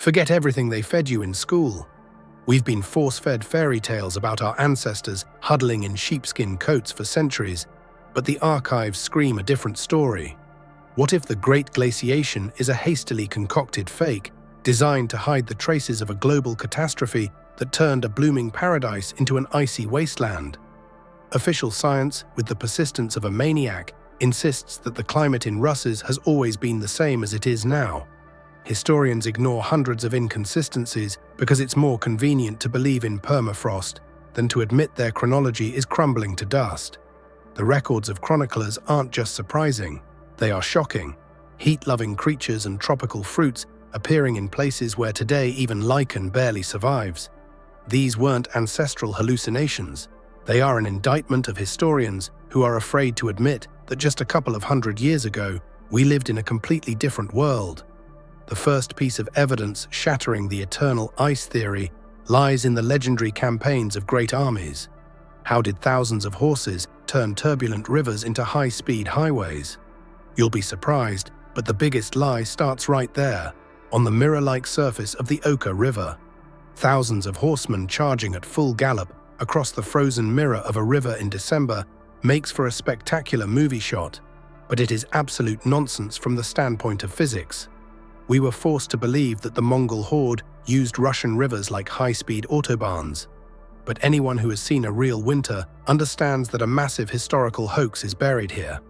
Forget everything they fed you in school. We've been force-fed fairy tales about our ancestors huddling in sheepskin coats for centuries, but the archives scream a different story. What if the Great Glaciation is a hastily concocted fake, designed to hide the traces of a global catastrophe that turned a blooming paradise into an icy wasteland? Official science, with the persistence of a maniac, insists that the climate in Russes has always been the same as it is now. Historians ignore hundreds of inconsistencies because it's more convenient to believe in permafrost than to admit their chronology is crumbling to dust. The records of chroniclers aren't just surprising, they are shocking. Heat-loving creatures and tropical fruits appearing in places where today even lichen barely survives. These weren't ancestral hallucinations. They are an indictment of historians who are afraid to admit that just a couple of hundred years ago, we lived in a completely different world. The first piece of evidence shattering the eternal ice theory lies in the legendary campaigns of great armies. How did thousands of horses turn turbulent rivers into high-speed highways? You'll be surprised, but the biggest lie starts right there, on the mirror-like surface of the Oka River. Thousands of horsemen charging at full gallop across the frozen mirror of a river in December makes for a spectacular movie shot, but it is absolute nonsense from the standpoint of physics. We were forced to believe that the Mongol horde used Russian rivers like high-speed autobahns. But anyone who has seen a real winter understands that a massive historical hoax is buried here.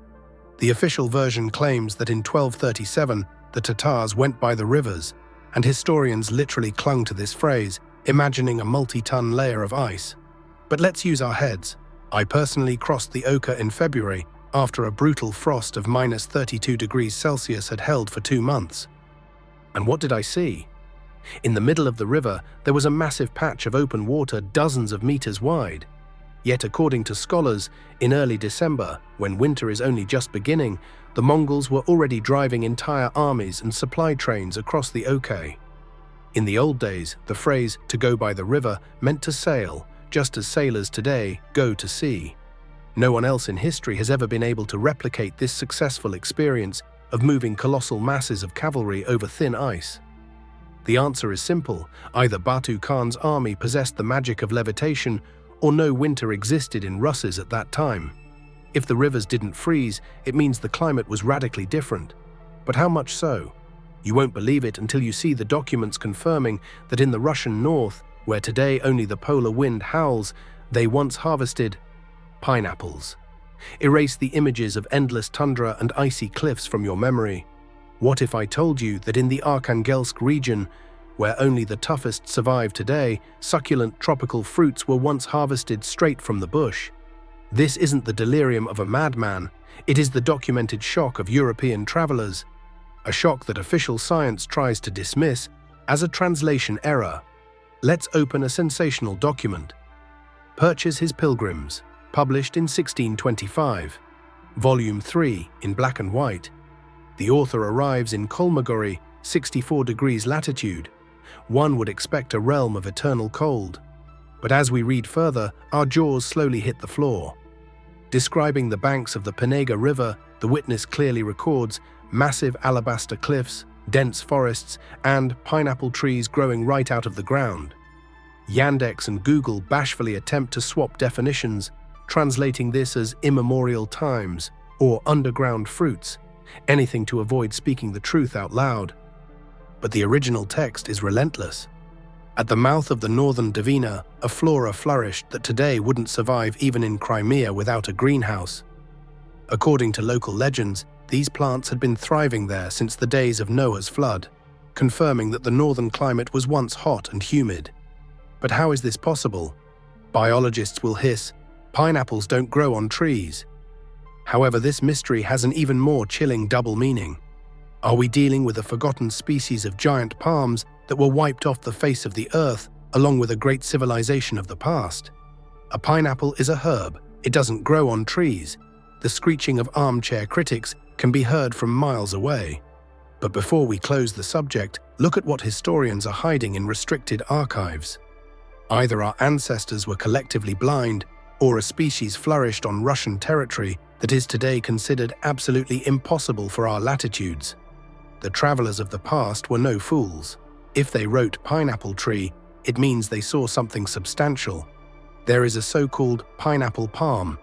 The official version claims that in 1237, the Tatars went by the rivers, and historians literally clung to this phrase, imagining a multi-ton layer of ice. But let's use our heads. I personally crossed the Oka in February after a brutal frost of -32 degrees Celsius had held for 2 months. And what did I see? In the middle of the river, there was a massive patch of open water dozens of meters wide. Yet according to scholars, in early December, when winter is only just beginning, the Mongols were already driving entire armies and supply trains across the Oka. In the old days, the phrase "to go by the river" meant to sail, just as sailors today go to sea. No one else in history has ever been able to replicate this successful experience of moving colossal masses of cavalry over thin ice. The answer is simple: either Batu Khan's army possessed the magic of levitation, or no winter existed in Russes at that time. If the rivers didn't freeze, it means the climate was radically different. But how much so? You won't believe it until you see the documents confirming that in the Russian north, where today only the polar wind howls, they once harvested pineapples. Erase the images of endless tundra and icy cliffs from your memory. What if I told you that in the Arkhangelsk region, where only the toughest survive today, succulent tropical fruits were once harvested straight from the bush? This isn't the delirium of a madman, it is the documented shock of European travelers. A shock that official science tries to dismiss as a translation error. Let's open a sensational document. Purchase His Pilgrims, published in 1625. Volume 3, in black and white. The author arrives in Kolmogorye, 64 degrees latitude. One would expect a realm of eternal cold. But as we read further, our jaws slowly hit the floor. Describing the banks of the Penega River, the witness clearly records massive alabaster cliffs, dense forests, and pineapple trees growing right out of the ground. Yandex and Google bashfully attempt to swap definitions, translating this as immemorial times or underground fruits, anything to avoid speaking the truth out loud. But the original text is relentless. At the mouth of the northern Dvina, a flora flourished that today wouldn't survive even in Crimea without a greenhouse. According to local legends, these plants had been thriving there since the days of Noah's flood, confirming that the northern climate was once hot and humid. But how is this possible? Biologists will hiss, pineapples don't grow on trees. However, this mystery has an even more chilling double meaning. Are we dealing with a forgotten species of giant palms that were wiped off the face of the earth along with a great civilization of the past? A pineapple is a herb, it doesn't grow on trees. The screeching of armchair critics can be heard from miles away. But before we close the subject, look at what historians are hiding in restricted archives. Either our ancestors were collectively blind, or a species flourished on Russian territory that is today considered absolutely impossible for our latitudes. The travelers of the past were no fools. If they wrote pineapple tree, it means they saw something substantial. There is a so-called pineapple palm,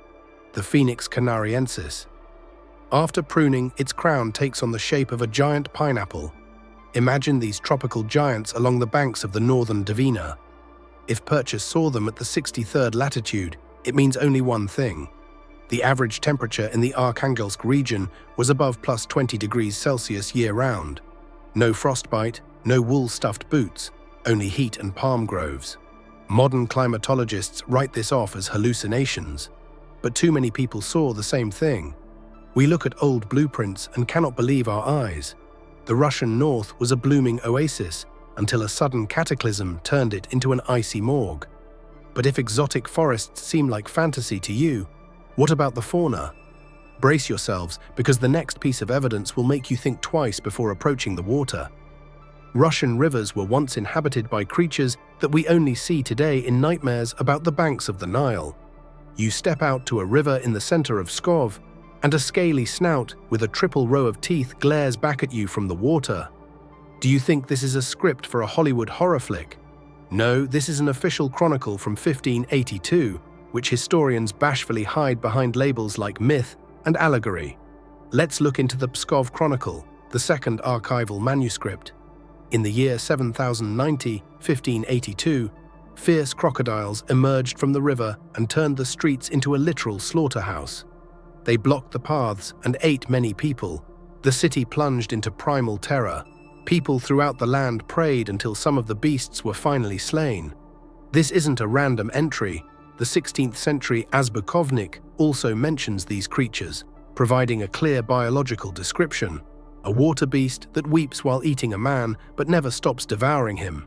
the Phoenix canariensis. After pruning, its crown takes on the shape of a giant pineapple. Imagine these tropical giants along the banks of the northern Divina. If Purchas saw them at the 63rd latitude, it means only one thing. The average temperature in the Arkhangelsk region was above plus 20 degrees Celsius year-round. No frostbite, no wool-stuffed boots, only heat and palm groves. Modern climatologists write this off as hallucinations, but too many people saw the same thing. We look at old blueprints and cannot believe our eyes. The Russian north was a blooming oasis until a sudden cataclysm turned it into an icy morgue. But if exotic forests seem like fantasy to you, what about the fauna? Brace yourselves, because the next piece of evidence will make you think twice before approaching the water. Russian rivers were once inhabited by creatures that we only see today in nightmares about the banks of the Nile. You step out to a river in the center of Pskov, and a scaly snout with a triple row of teeth glares back at you from the water. Do you think this is a script for a Hollywood horror flick? No, this is an official chronicle from 1582, which historians bashfully hide behind labels like myth and allegory. Let's look into the Pskov Chronicle, the second archival manuscript. In the year 7090, 1582, fierce crocodiles emerged from the river and turned the streets into a literal slaughterhouse. They blocked the paths and ate many people. The city plunged into primal terror. People throughout the land prayed until some of the beasts were finally slain. This isn't a random entry. The 16th century Azbukovnik also mentions these creatures, providing a clear biological description. A water beast that weeps while eating a man but never stops devouring him.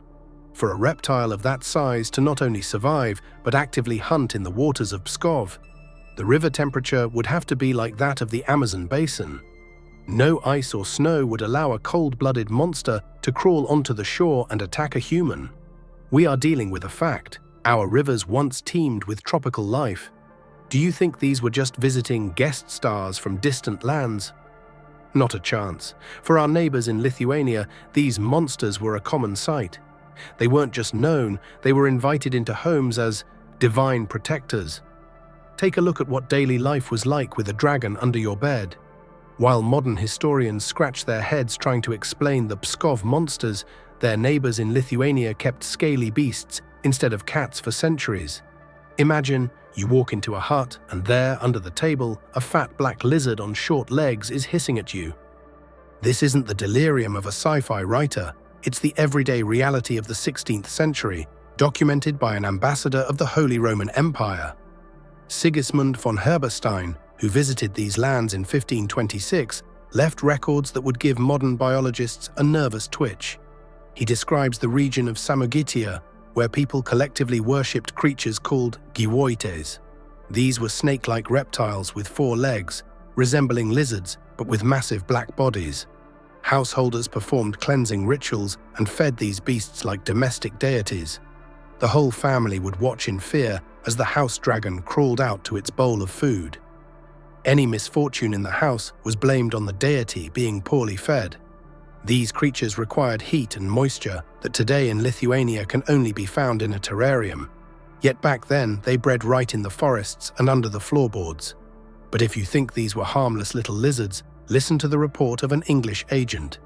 For a reptile of that size to not only survive but actively hunt in the waters of Pskov, the river temperature would have to be like that of the Amazon basin. No ice or snow would allow a cold-blooded monster to crawl onto the shore and attack a human. We are dealing with a fact. Our rivers once teemed with tropical life. Do you think these were just visiting guest stars from distant lands? Not a chance. For our neighbors in Lithuania, these monsters were a common sight. They weren't just known, they were invited into homes as divine protectors. Take a look at what daily life was like with a dragon under your bed. While modern historians scratch their heads trying to explain the Pskov monsters, their neighbors in Lithuania kept scaly beasts instead of cats for centuries. Imagine you walk into a hut and there, under the table, a fat black lizard on short legs is hissing at you. This isn't the delirium of a sci-fi writer, it's the everyday reality of the 16th century, documented by an ambassador of the Holy Roman Empire. Sigismund von Herberstein, who visited these lands in 1526, left records that would give modern biologists a nervous twitch. He describes the region of Samogitia, where people collectively worshipped creatures called giwoites. These were snake-like reptiles with 4 legs, resembling lizards but with massive black bodies. Householders performed cleansing rituals and fed these beasts like domestic deities. The whole family would watch in fear as the house dragon crawled out to its bowl of food. Any misfortune in the house was blamed on the deity being poorly fed. These creatures required heat and moisture that today in Lithuania can only be found in a terrarium. Yet back then, they bred right in the forests and under the floorboards. But if you think these were harmless little lizards, listen to the report of an English agent.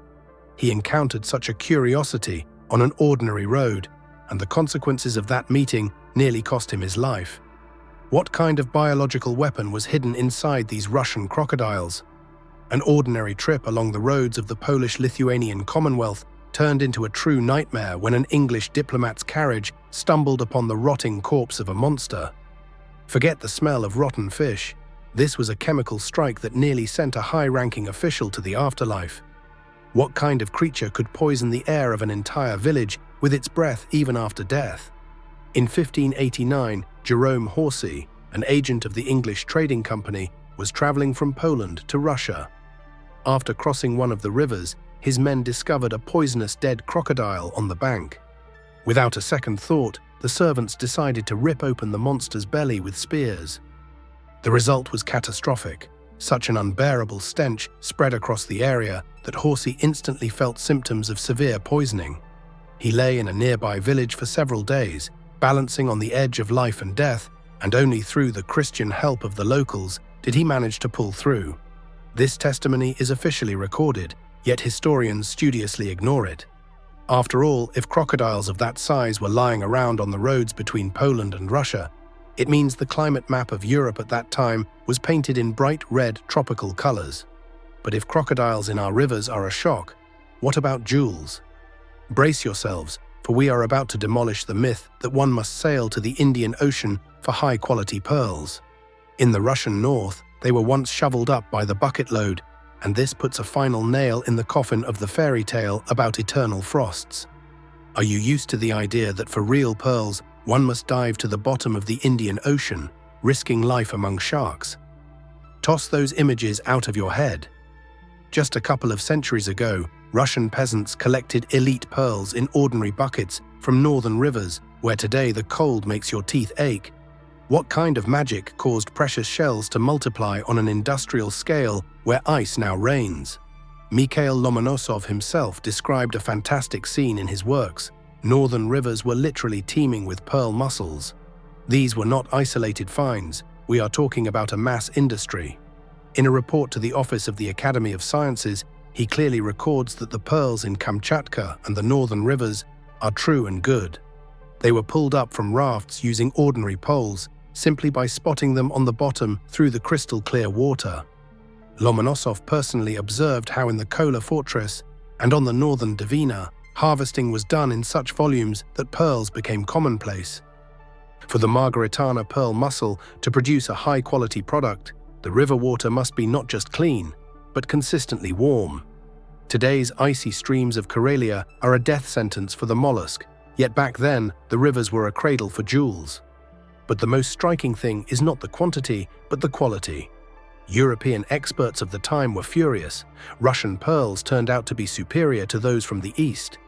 He encountered such a curiosity on an ordinary road, and the consequences of that meeting nearly cost him his life. What kind of biological weapon was hidden inside these Russian crocodiles? An ordinary trip along the roads of the Polish-Lithuanian Commonwealth turned into a true nightmare when an English diplomat's carriage stumbled upon the rotting corpse of a monster. Forget the smell of rotten fish. This was a chemical strike that nearly sent a high-ranking official to the afterlife. What kind of creature could poison the air of an entire village with its breath even after death? In 1589, Jerome Horsey, an agent of the English trading company, was traveling from Poland to Russia. After crossing one of the rivers, his men discovered a poisonous dead crocodile on the bank. Without a second thought, the servants decided to rip open the monster's belly with spears. The result was catastrophic. Such an unbearable stench spread across the area that Horsey instantly felt symptoms of severe poisoning. He lay in a nearby village for several days, balancing on the edge of life and death, and only through the Christian help of the locals did he manage to pull through. This testimony is officially recorded, yet historians studiously ignore it. After all, if crocodiles of that size were lying around on the roads between Poland and Russia, it means the climate map of Europe at that time was painted in bright red tropical colors. But if crocodiles in our rivers are a shock, what about jewels? Brace yourselves, for we are about to demolish the myth that one must sail to the Indian Ocean for high-quality pearls. In the Russian north, they were once shoveled up by the bucket load, and this puts a final nail in the coffin of the fairy tale about eternal frosts. Are you used to the idea that for real pearls, one must dive to the bottom of the Indian Ocean, risking life among sharks? Toss those images out of your head. Just a couple of centuries ago, Russian peasants collected elite pearls in ordinary buckets from northern rivers, where today the cold makes your teeth ache. What kind of magic caused precious shells to multiply on an industrial scale where ice now reigns? Mikhail Lomonosov himself described a fantastic scene in his works. Northern rivers were literally teeming with pearl mussels. These were not isolated finds, we are talking about a mass industry. In a report to the Office of the Academy of Sciences, he clearly records that the pearls in Kamchatka and the northern rivers are true and good. They were pulled up from rafts using ordinary poles, simply by spotting them on the bottom through the crystal-clear water. Lomonosov personally observed how in the Kola fortress and on the northern Dvina, harvesting was done in such volumes that pearls became commonplace. For the Margaritana pearl mussel to produce a high-quality product, the river water must be not just clean, but consistently warm. Today's icy streams of Karelia are a death sentence for the mollusk, yet back then, the rivers were a cradle for jewels. But the most striking thing is not the quantity, but the quality. European experts of the time were furious. Russian pearls turned out to be superior to those from the East.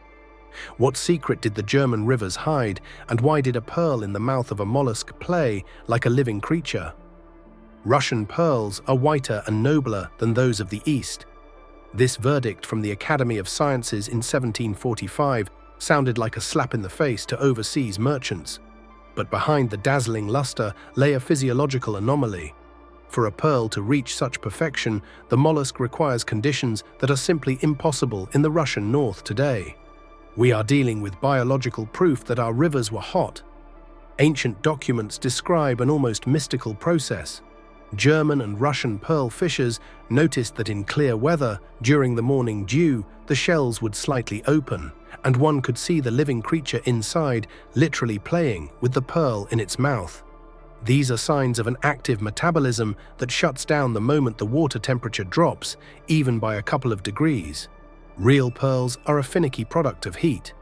What secret did the German rivers hide, and why did a pearl in the mouth of a mollusk play like a living creature? Russian pearls are whiter and nobler than those of the East. This verdict from the Academy of Sciences in 1745 sounded like a slap in the face to overseas merchants. But behind the dazzling luster lay a physiological anomaly. For a pearl to reach such perfection, the mollusk requires conditions that are simply impossible in the Russian north today. We are dealing with biological proof that our rivers were hot. Ancient documents describe an almost mystical process. German and Russian pearl fishers noticed that in clear weather, during the morning dew, the shells would slightly open, and one could see the living creature inside literally playing with the pearl in its mouth. These are signs of an active metabolism that shuts down the moment the water temperature drops, even by a couple of degrees. Real pearls are a finicky product of heat.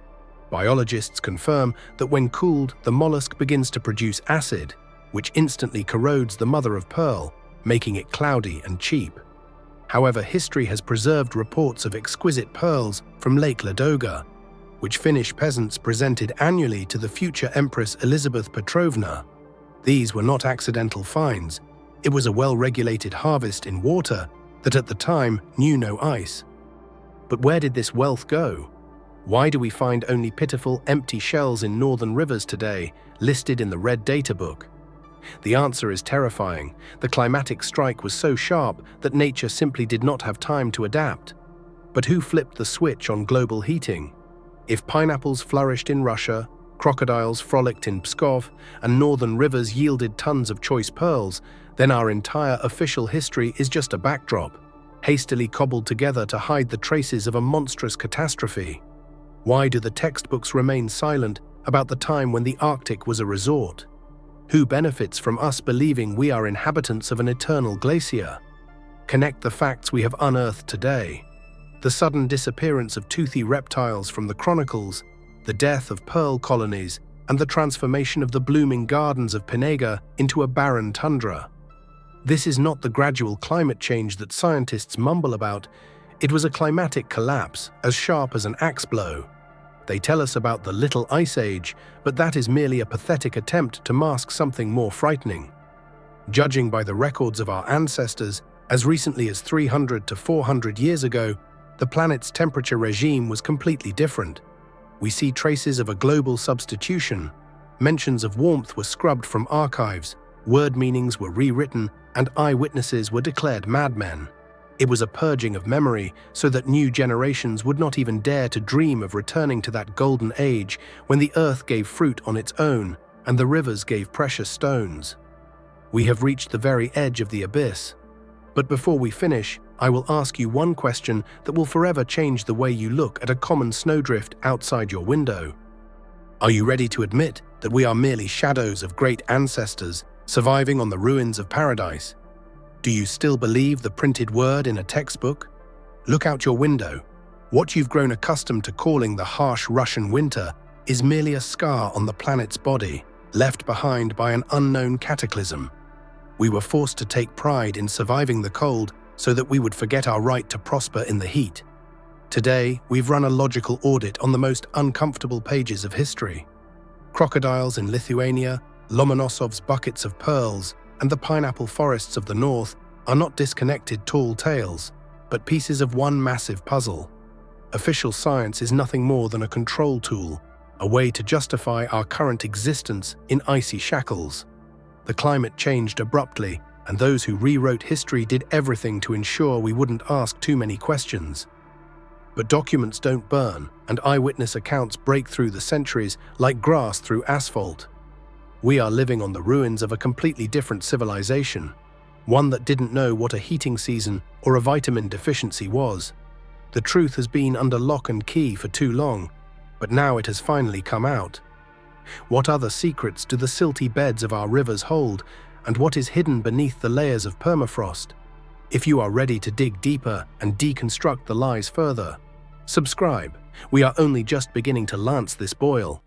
Biologists confirm that when cooled, the mollusk begins to produce acid, which instantly corrodes the mother of pearl, making it cloudy and cheap. However, history has preserved reports of exquisite pearls from Lake Ladoga, which Finnish peasants presented annually to the future Empress Elizabeth Petrovna. These were not accidental finds. It was a well-regulated harvest in water that at the time knew no ice. But where did this wealth go? Why do we find only pitiful empty shells in northern rivers today, listed in the Red Data Book? The answer is terrifying. The climatic strike was so sharp that nature simply did not have time to adapt. But who flipped the switch on global heating? If pineapples flourished in Russia, crocodiles frolicked in Pskov, and northern rivers yielded tons of choice pearls, then our entire official history is just a backdrop, hastily cobbled together to hide the traces of a monstrous catastrophe. Why do the textbooks remain silent about the time when the Arctic was a resort? Who benefits from us believing we are inhabitants of an eternal glacier? Connect the facts we have unearthed today. The sudden disappearance of toothy reptiles from the Chronicles, the death of pearl colonies, and the transformation of the blooming gardens of Pinega into a barren tundra. This is not the gradual climate change that scientists mumble about. It was a climatic collapse, as sharp as an axe blow. They tell us about the Little Ice Age, but that is merely a pathetic attempt to mask something more frightening. Judging by the records of our ancestors, as recently as 300 to 400 years ago, the planet's temperature regime was completely different. We see traces of a global substitution. Mentions of warmth were scrubbed from archives, word meanings were rewritten, and eyewitnesses were declared madmen. It was a purging of memory so that new generations would not even dare to dream of returning to that golden age when the earth gave fruit on its own and the rivers gave precious stones. We have reached the very edge of the abyss. But before we finish, I will ask you one question that will forever change the way you look at a common snowdrift outside your window. Are you ready to admit that we are merely shadows of great ancestors surviving on the ruins of paradise? Do you still believe the printed word in a textbook? Look out your window. What you've grown accustomed to calling the harsh Russian winter is merely a scar on the planet's body, left behind by an unknown cataclysm. We were forced to take pride in surviving the cold so that we would forget our right to prosper in the heat. Today, we've run a logical audit on the most uncomfortable pages of history. Crocodiles in Lithuania, Lomonosov's buckets of pearls, and the pineapple forests of the north are not disconnected tall tales, but pieces of one massive puzzle. Official science is nothing more than a control tool, a way to justify our current existence in icy shackles. The climate changed abruptly, and those who rewrote history did everything to ensure we wouldn't ask too many questions. But documents don't burn, and eyewitness accounts break through the centuries like grass through asphalt. We are living on the ruins of a completely different civilization, one that didn't know what a heating season or a vitamin deficiency was. The truth has been under lock and key for too long, but now it has finally come out. What other secrets do the silty beds of our rivers hold, and what is hidden beneath the layers of permafrost? If you are ready to dig deeper and deconstruct the lies further, subscribe. We are only just beginning to lance this boil.